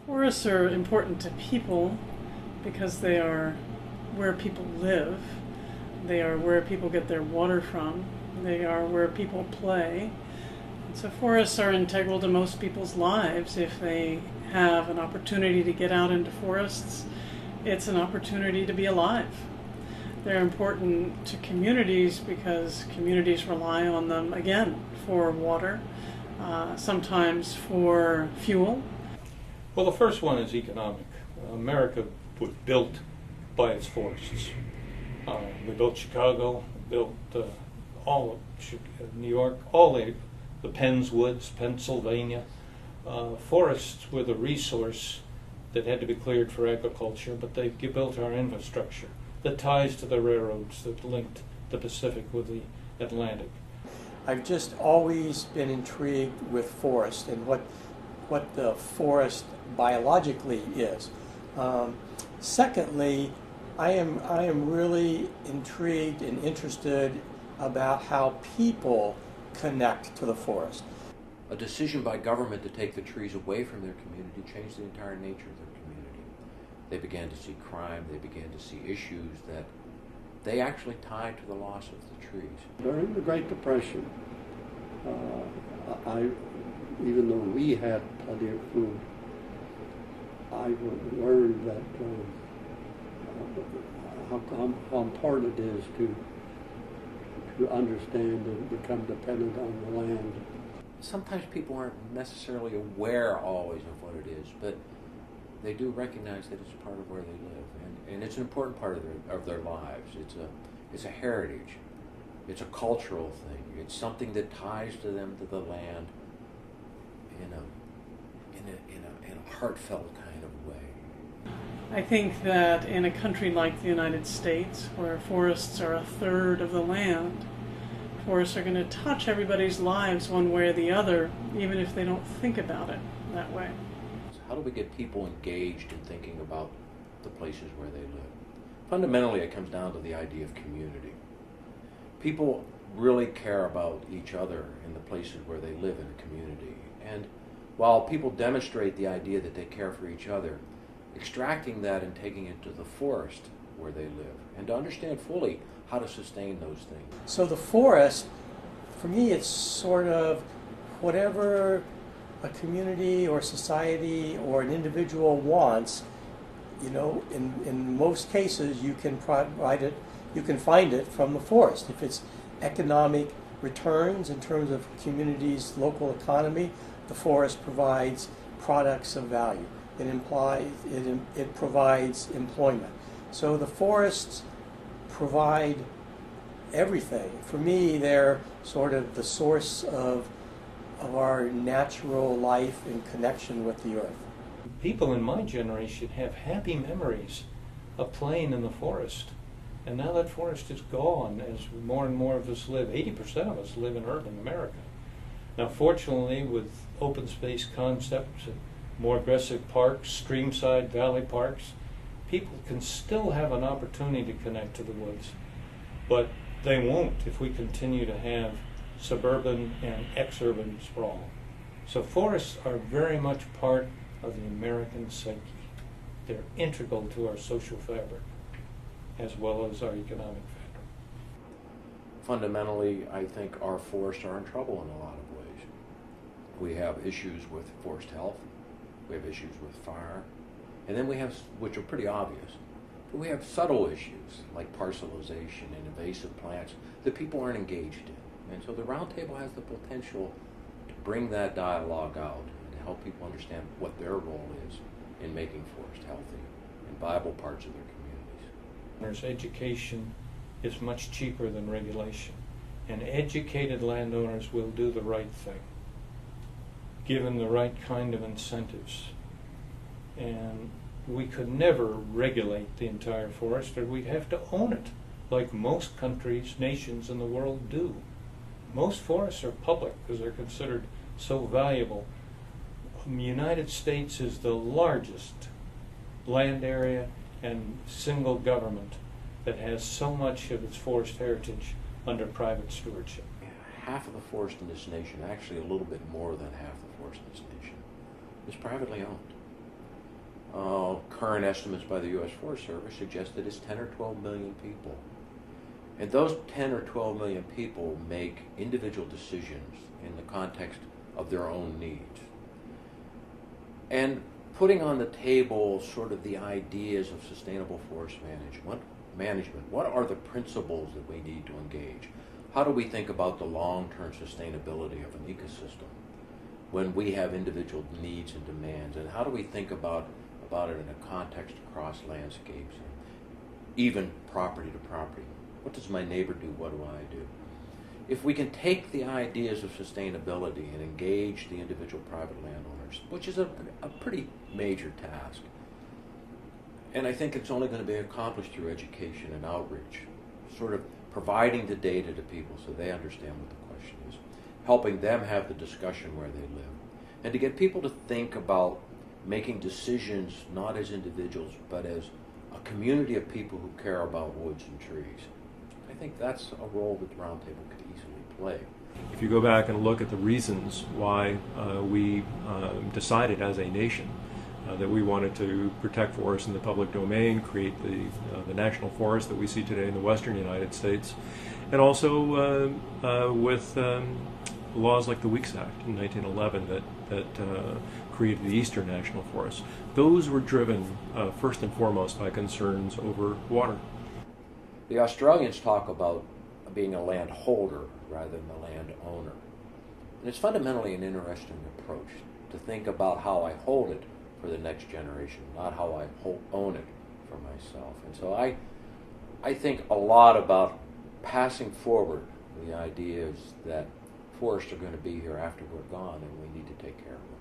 Forests are important to people because they are where people live. They are where people get their water from. They are where people play. And so forests are integral to most people's lives. If they have an opportunity to get out into forests, it's an opportunity to be alive. They're important to communities because communities rely on them, again, for water, sometimes for fuel. Well, the first one is economic. America was built by its forests. We built Chicago, built all of New York, all the Penns Woods, Pennsylvania. Forests were the resource that had to be cleared for agriculture, but they built our infrastructure, the ties to the railroads that linked the Pacific with the Atlantic. I've just always been intrigued with forest and what the forest biologically is. Secondly, I am really intrigued and interested about how people connect to the forest. A decision by government to take the trees away from their community changed the entire nature of their community. They began to see crime, they began to see issues that they actually tied to the loss of the trees. During the Great Depression, even though we had plenty of food, I learned that how important it is to understand and become dependent on the land. Sometimes people aren't necessarily aware always of what it is, but they do recognize that it's part of where they live, and it's an important part of their lives. It's a heritage. It's a cultural thing. It's something that ties to them to the land in a heartfelt kind of way. I think that in a country like the United States, where forests are a third of the land, forests are going to touch everybody's lives one way or the other, even if they don't think about it that way. So how do we get people engaged in thinking about the places where they live? Fundamentally, it comes down to the idea of community. People really care about each other in the places where they live in a community. And while people demonstrate the idea that they care for each other, extracting that and taking it to the forest where they live, and to understand fully how to sustain those things. So the forest, for me, it's sort of whatever a community or society or an individual wants. You know, in most cases, you can provide it. You can find it from the forest. If it's economic returns in terms of communities' local economy, the forest provides products of value. It provides employment. So the forests provide everything. For me, they're sort of the source of our natural life in connection with the earth. People in my generation have happy memories of playing in the forest. And now that forest is gone as more and more of us live. 80% of us live in urban America. Now, fortunately, with open space concepts and more aggressive parks, streamside valley parks, people can still have an opportunity to connect to the woods. But they won't if we continue to have suburban and exurban sprawl. So forests are very much part of the American psyche. They're integral to our social fabric as well as our economic fabric. Fundamentally, I think our forests are in trouble in a lot of ways. We have issues with forest health, we have issues with fire, and then we have, which are pretty obvious, but we have subtle issues like parcelization and invasive plants that people aren't engaged in. And so the Roundtable has the potential to bring that dialogue out and to help people understand what their role is in making forest healthy and viable parts of their communities. Education is much cheaper than regulation, and educated landowners will do the right thing, given the right kind of incentives. And we could never regulate the entire forest, or we'd have to own it, like most countries, nations in the world do. Most forests are public because they're considered so valuable. The United States is the largest land area and single government that has so much of its forest heritage under private stewardship. Half of the forest in this nation, actually a little bit more than half the forest in this nation, is privately owned. current estimates by the U.S. Forest Service suggest that it's 10 or 12 million people. And those 10 or 12 million people make individual decisions in the context of their own needs. And putting on the table sort of the ideas of sustainable forest management, what are the principles that we need to engage? How do we think about the long-term sustainability of an ecosystem when we have individual needs and demands? And how do we think about it in a context across landscapes, and even property to property? What does my neighbor do? What do I do? If we can take the ideas of sustainability and engage the individual private landowners, which is a pretty major task, and I think it's only going to be accomplished through education and outreach, sort of providing the data to people so they understand what the question is, helping them have the discussion where they live, and to get people to think about making decisions not as individuals but as a community of people who care about woods and trees. I think that's a role that the Roundtable could easily play. If you go back and look at the reasons why we decided as a nation that we wanted to protect forests in the public domain, create the national forest that we see today in the western United States, and also with laws like the Weeks Act in 1911 that created the Eastern National Forest. Those were driven first and foremost by concerns over water. The Australians talk about being a landholder rather than a landowner. And it's fundamentally an interesting approach to think about how I hold it for the next generation, not how I own it for myself. And so I think a lot about passing forward the ideas that forests are going to be here after we're gone, and we need to take care of them.